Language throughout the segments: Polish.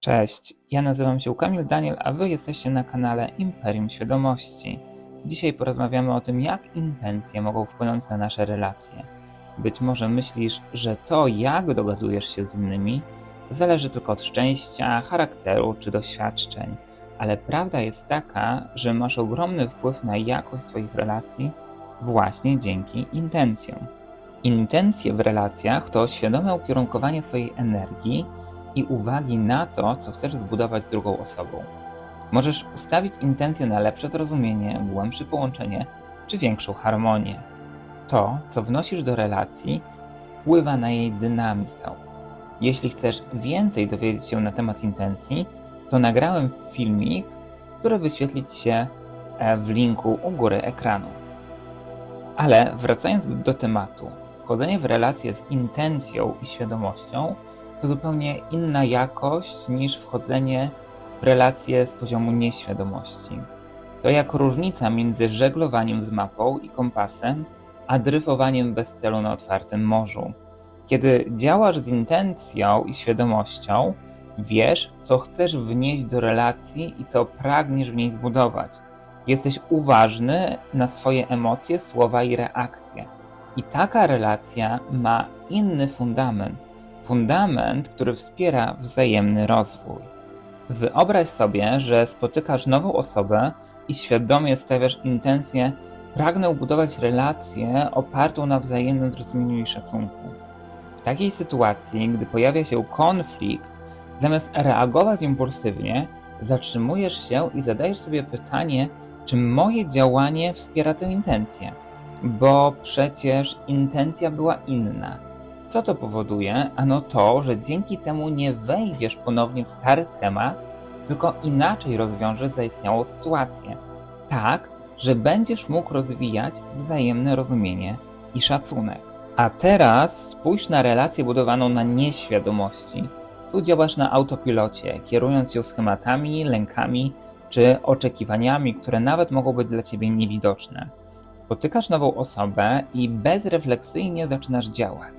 Cześć, ja nazywam się Kamil Daniel, a wy jesteście na kanale Imperium Świadomości. Dzisiaj porozmawiamy o tym, jak intencje mogą wpłynąć na nasze relacje. Być może myślisz, że to, jak dogadujesz się z innymi, zależy tylko od szczęścia, charakteru czy doświadczeń, ale prawda jest taka, że masz ogromny wpływ na jakość swoich relacji właśnie dzięki intencjom. Intencje w relacjach to świadome ukierunkowanie swojej energii i uwagi na to, co chcesz zbudować z drugą osobą. Możesz ustawić intencje na lepsze zrozumienie, głębsze połączenie czy większą harmonię. To, co wnosisz do relacji, wpływa na jej dynamikę. Jeśli chcesz więcej dowiedzieć się na temat intencji, to nagrałem filmik, który wyświetli Ci się w linku u góry ekranu. Ale wracając do tematu, wchodzenie w relacje z intencją i świadomością to zupełnie inna jakość niż wchodzenie w relacje z poziomu nieświadomości. To jak różnica między żeglowaniem z mapą i kompasem, a dryfowaniem bez celu na otwartym morzu. Kiedy działasz z intencją i świadomością, wiesz, co chcesz wnieść do relacji i co pragniesz w niej zbudować. Jesteś uważny na swoje emocje, słowa i reakcje. I taka relacja ma inny fundament. Fundament, który wspiera wzajemny rozwój. Wyobraź sobie, że spotykasz nową osobę i świadomie stawiasz intencję: pragnę budować relację opartą na wzajemnym zrozumieniu i szacunku. W takiej sytuacji, gdy pojawia się konflikt, zamiast reagować impulsywnie, zatrzymujesz się i zadajesz sobie pytanie, czy moje działanie wspiera tę intencję? Bo przecież intencja była inna. Co to powoduje? Ano to, że dzięki temu nie wejdziesz ponownie w stary schemat, tylko inaczej rozwiążesz zaistniałą sytuację. Tak, że będziesz mógł rozwijać wzajemne rozumienie i szacunek. A teraz spójrz na relację budowaną na nieświadomości. Tu działasz na autopilocie, kierując się schematami, lękami czy oczekiwaniami, które nawet mogą być dla Ciebie niewidoczne. Spotykasz nową osobę i bezrefleksyjnie zaczynasz działać.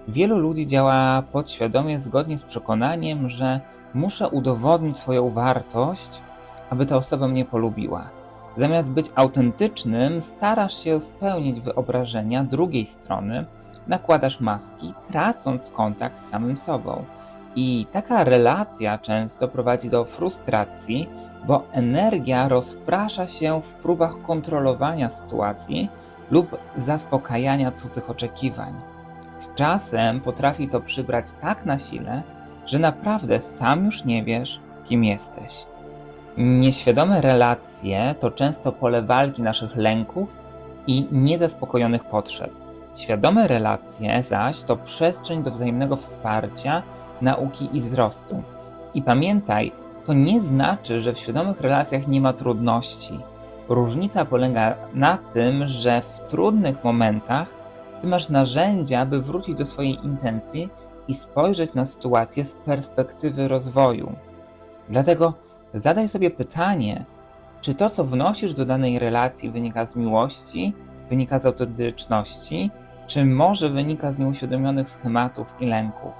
Wielu ludzi działa podświadomie zgodnie z przekonaniem, że muszę udowodnić swoją wartość, aby ta osoba mnie polubiła. Zamiast być autentycznym, starasz się spełnić wyobrażenia drugiej strony, nakładasz maski, tracąc kontakt z samym sobą. I taka relacja często prowadzi do frustracji, bo energia rozprasza się w próbach kontrolowania sytuacji lub zaspokajania cudzych oczekiwań. Z czasem potrafi to przybrać tak na sile, że naprawdę sam już nie wiesz, kim jesteś. Nieświadome relacje to często pole walki naszych lęków i niezaspokojonych potrzeb. Świadome relacje zaś to przestrzeń do wzajemnego wsparcia, nauki i wzrostu. I pamiętaj, to nie znaczy, że w świadomych relacjach nie ma trudności. Różnica polega na tym, że w trudnych momentach Ty masz narzędzia, by wrócić do swojej intencji i spojrzeć na sytuację z perspektywy rozwoju. Dlatego zadaj sobie pytanie, czy to, co wnosisz do danej relacji, wynika z miłości, wynika z autentyczności, czy może wynika z nieuświadomionych schematów i lęków.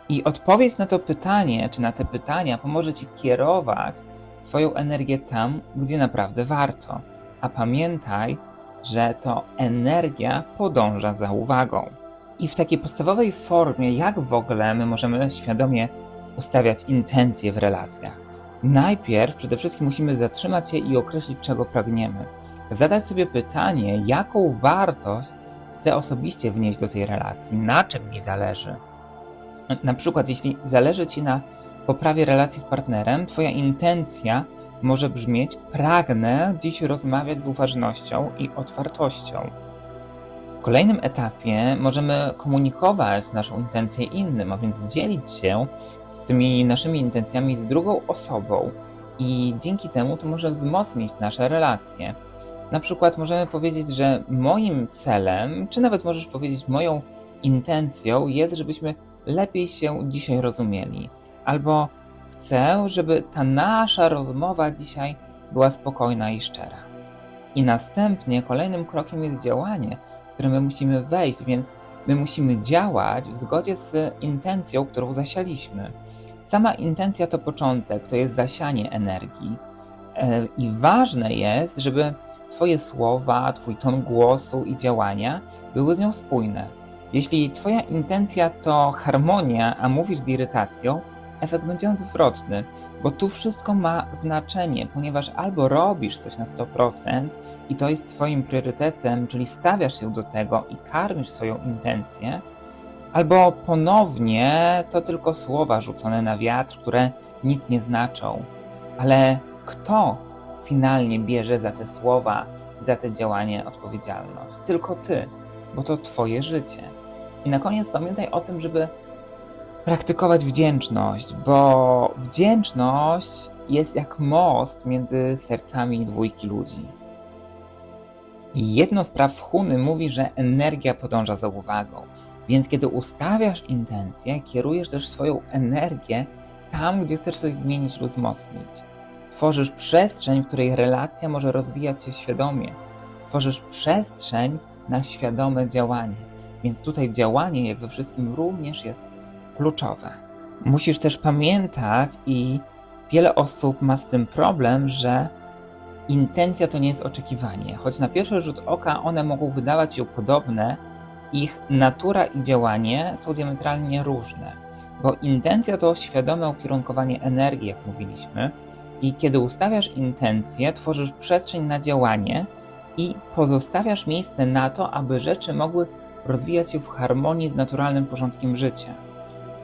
I odpowiedź na to pytanie, czy na te pytania pomoże Ci kierować swoją energię tam, gdzie naprawdę warto. A pamiętaj, że to energia podąża za uwagą. I w takiej podstawowej formie, jak w ogóle my możemy świadomie ustawiać intencje w relacjach? Najpierw przede wszystkim musimy zatrzymać się i określić, czego pragniemy. Zadać sobie pytanie, jaką wartość chcę osobiście wnieść do tej relacji, na czym mi zależy. Na przykład, jeśli zależy Ci na poprawie relacji z partnerem, Twoja intencja może brzmieć: pragnę dziś rozmawiać z uważnością i otwartością. W kolejnym etapie możemy komunikować naszą intencję innym, a więc dzielić się z tymi naszymi intencjami z drugą osobą i dzięki temu to może wzmocnić nasze relacje. Na przykład możemy powiedzieć, że moim celem, czy nawet możesz powiedzieć, moją intencją jest, żebyśmy lepiej się dzisiaj rozumieli. Albo chcę, żeby ta nasza rozmowa dzisiaj była spokojna i szczera. I następnie kolejnym krokiem jest działanie, w które my musimy wejść, więc my musimy działać w zgodzie z intencją, którą zasialiśmy. Sama intencja to początek, to jest zasianie energii. I ważne jest, żeby Twoje słowa, Twój ton głosu i działania były z nią spójne. Jeśli Twoja intencja to harmonia, a mówisz z irytacją, efekt będzie odwrotny, bo tu wszystko ma znaczenie, ponieważ albo robisz coś na 100% i to jest Twoim priorytetem, czyli stawiasz się do tego i karmisz swoją intencję, albo ponownie to tylko słowa rzucone na wiatr, które nic nie znaczą. Ale kto finalnie bierze za te słowa i za te działanie odpowiedzialność? Tylko Ty, bo to Twoje życie. I na koniec pamiętaj o tym, żeby praktykować wdzięczność, bo wdzięczność jest jak most między sercami dwójki ludzi. I jedno z praw Huny mówi, że energia podąża za uwagą, więc kiedy ustawiasz intencję, kierujesz też swoją energię tam, gdzie chcesz coś zmienić lub wzmocnić. Tworzysz przestrzeń, w której relacja może rozwijać się świadomie. Tworzysz przestrzeń na świadome działanie, więc tutaj działanie, jak we wszystkim, również jest kluczowe. Musisz też pamiętać, i wiele osób ma z tym problem, że intencja to nie jest oczekiwanie. Choć na pierwszy rzut oka one mogą wydawać się podobne, ich natura i działanie są diametralnie różne. Bo intencja to świadome ukierunkowanie energii, jak mówiliśmy, i kiedy ustawiasz intencję, tworzysz przestrzeń na działanie i pozostawiasz miejsce na to, aby rzeczy mogły rozwijać się w harmonii z naturalnym porządkiem życia.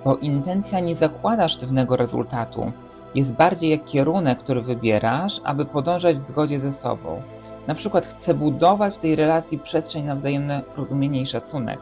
Bo intencja nie zakłada sztywnego rezultatu, jest bardziej jak kierunek, który wybierasz, aby podążać w zgodzie ze sobą. Na przykład chcę budować w tej relacji przestrzeń na wzajemne rozumienie i szacunek.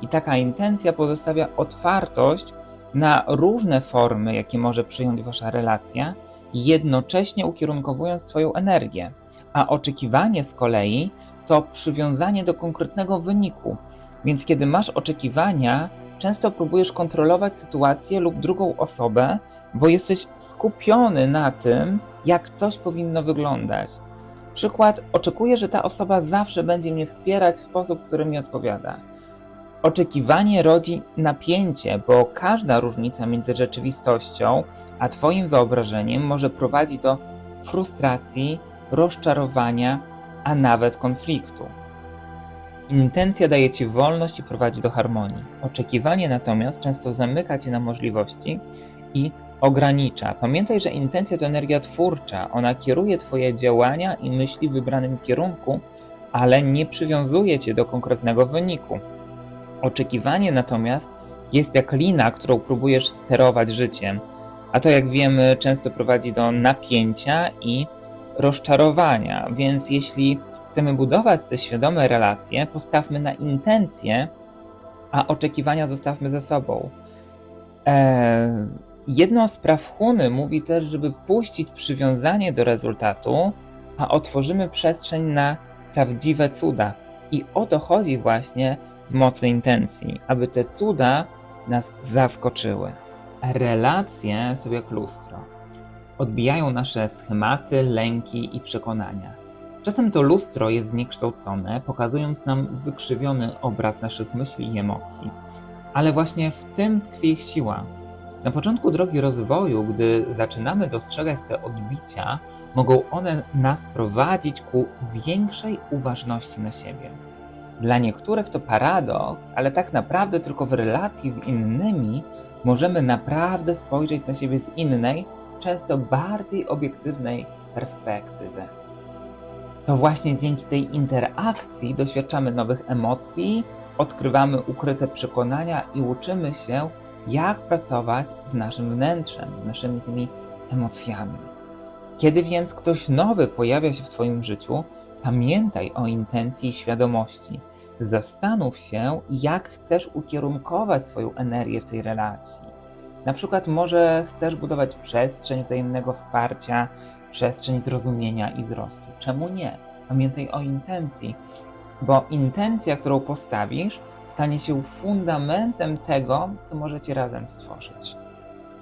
I taka intencja pozostawia otwartość na różne formy, jakie może przyjąć wasza relacja, jednocześnie ukierunkowując Twoją energię. A oczekiwanie z kolei to przywiązanie do konkretnego wyniku. Więc kiedy masz oczekiwania, często próbujesz kontrolować sytuację lub drugą osobę, bo jesteś skupiony na tym, jak coś powinno wyglądać. Przykład, oczekuję, że ta osoba zawsze będzie mnie wspierać w sposób, który mi odpowiada. Oczekiwanie rodzi napięcie, bo każda różnica między rzeczywistością a Twoim wyobrażeniem może prowadzić do frustracji, rozczarowania, a nawet konfliktu. Intencja daje Ci wolność i prowadzi do harmonii. Oczekiwanie natomiast często zamyka Cię na możliwości i ogranicza. Pamiętaj, że intencja to energia twórcza. Ona kieruje Twoje działania i myśli w wybranym kierunku, ale nie przywiązuje Cię do konkretnego wyniku. Oczekiwanie natomiast jest jak lina, którą próbujesz sterować życiem, a to, jak wiemy, często prowadzi do napięcia i rozczarowania, więc jeśli chcemy budować te świadome relacje, postawmy na intencje, a oczekiwania zostawmy ze sobą. Jedno z praw Huny mówi też, żeby puścić przywiązanie do rezultatu, a otworzymy przestrzeń na prawdziwe cuda. I o to chodzi właśnie w mocy intencji, aby te cuda nas zaskoczyły. Relacje są jak lustro. Odbijają nasze schematy, lęki i przekonania. Czasem to lustro jest zniekształcone, pokazując nam wykrzywiony obraz naszych myśli i emocji. Ale właśnie w tym tkwi ich siła. Na początku drogi rozwoju, gdy zaczynamy dostrzegać te odbicia, mogą one nas prowadzić ku większej uważności na siebie. Dla niektórych to paradoks, ale tak naprawdę tylko w relacji z innymi możemy naprawdę spojrzeć na siebie z innej, często bardziej obiektywnej perspektywy. To właśnie dzięki tej interakcji doświadczamy nowych emocji, odkrywamy ukryte przekonania i uczymy się, jak pracować z naszym wnętrzem, z naszymi tymi emocjami. Kiedy więc ktoś nowy pojawia się w Twoim życiu, pamiętaj o intencji i świadomości. Zastanów się, jak chcesz ukierunkować swoją energię w tej relacji. Na przykład może chcesz budować przestrzeń wzajemnego wsparcia, przestrzeń zrozumienia i wzrostu. Czemu nie? Pamiętaj o intencji, bo intencja, którą postawisz, stanie się fundamentem tego, co możecie razem stworzyć.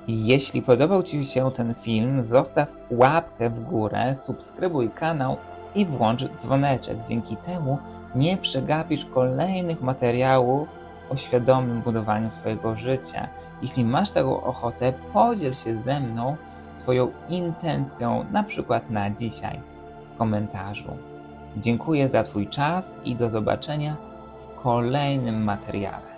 Jeśli podobał Ci się ten film, zostaw łapkę w górę, subskrybuj kanał i włącz dzwoneczek. Dzięki temu nie przegapisz kolejnych materiałów o świadomym budowaniu swojego życia. Jeśli masz taką ochotę, podziel się ze mną swoją intencją, na przykład na dzisiaj, w komentarzu. Dziękuję za Twój czas i do zobaczenia w kolejnym materiale.